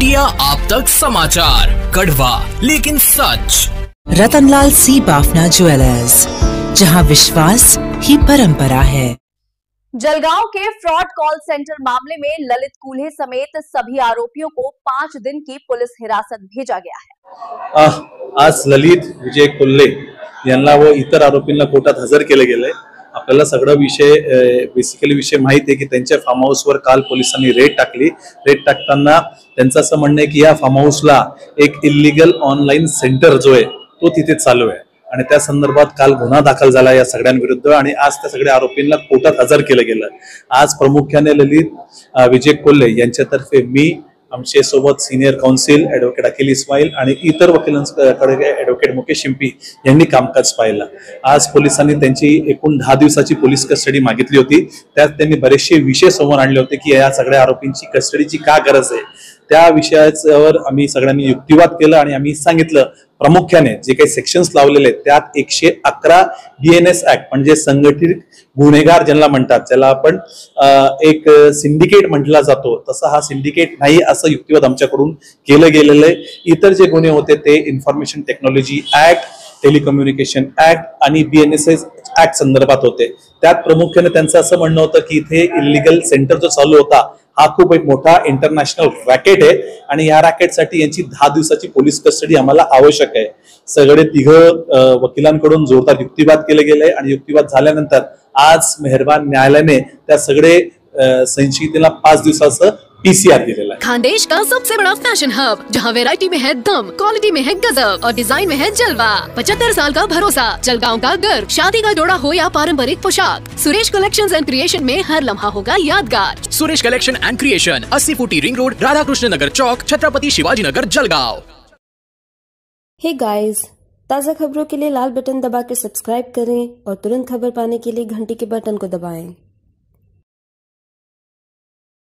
दिया आप तक समाचार, कड़वा लेकिन सच। रतनलाल सी बाफना ज्वेलर्स, जहां विश्वास ही परंपरा है। जलगांव के फ्रॉड कॉल सेंटर मामले में ललित कुल्हे समेत सभी आरोपियों को 5 दिन की पुलिस हिरासत भेजा गया है। आज ललित विजय कोल्हे यांना व इतर आरोपींना कोर्टात हजर केले गेले। आपल्याला सगळं बेसिकली विषय माहिती आहे की त्यांच्या फार्म हाऊसवर काल पोलिसांनी रेड टाकली। रेड टाकताना त्यांचं असं म्हणणं आहे की या फार्म हाऊसला एक इल्लीगल ऑनलाईन सेंटर जो आहे तो तिथे चालू आहे आणि त्या संदर्भात काल गुन्हा दाखल झाला या सगळ्यांविरुद्ध आणि आज त्या सगळ्या आरोपींना कोर्टात हजर केलं गेलं। आज प्रामुख्याने ललित विजय कोल्हे यांच्यातर्फे मी, आमचे सोबत सिनियर काउन्सिल ॲडव्होकेट अखिल इस्माईल आणि इतर वकिलांकडे ॲडव्होकेट मुकेश शिंपी यांनी कामकाज पाहिलं। आज पोलिसांनी त्यांची एकूण 10 दिवसाची पोलीस कस्टडी मागितली होती। त्यात त्यांनी बरेचसे विषय समोर आणले होते की या सगळ्या आरोपींची कस्टडीची का गरज आहे। त्या विषयावर आम्ही सगळ्यांनी युक्तिवाद केला आणि आम्ही सांगितलं प्रामुख्याने जे काही सेक्शन्स लावलेले आहेत त्यात 111 BNS ऍक्ट म्हणजे संघटित गुन्हेगार ज्यांना म्हणतात, ज्याला आपण एक सिंडिकेट म्हटला जातो, तसा हा सिंडिकेट नाही असं युक्तिवाद आमच्याकडून केलं गेलेलं आहे। इतर जे गुन्हे होते ते information technology act, telecommunication act आणि BNSS ऍक्ट संदर्भात होते। त्यात प्रामुख्याने त्यांचं असं म्हणणं होतं की इथे इल्लीगल सेंटर जो चालू होता हा खूप एक मोठा इंटरनॅशनल रॅकेट आहे आणि या रॅकेटसाठी यांची 10 दिवसाची पोलीस कस्टडी आम्हाला आवश्यक आहे। सगळे तिघं वकिलांकडून जोरदार युक्तिवाद केले गेले आणि युक्तिवाद झाल्यानंतर आज मेहरबान न्यायालयाने त्या सगळे संशयितांना 5 दिवसाचं PCR दिलेला है। खानदेश का सबसे बड़ा फैशन हब, जहां वैरायटी में है दम, क्वालिटी में है गजब और डिजाइन में है जलवा। 75 साल का भरोसा, जलगांव का गर्व, शादी का जोड़ा हो या पारंपरिक पोशाक, सुरेश कलेक्शंस एंड क्रिएशन में हर लम्हा होगा यादगार। सुरेश कलेक्शन एंड क्रिएशन, 80 फुटी रिंग रोड, राधा कृष्ण नगर चौक, छत्रपति शिवाजी नगर, जलगांव। हे गाइस, ताज़ा खबरों के लिए लाल बटन दबा कर सब्सक्राइब करें और तुरंत खबर पाने के लिए घंटी के बटन को दबाएं।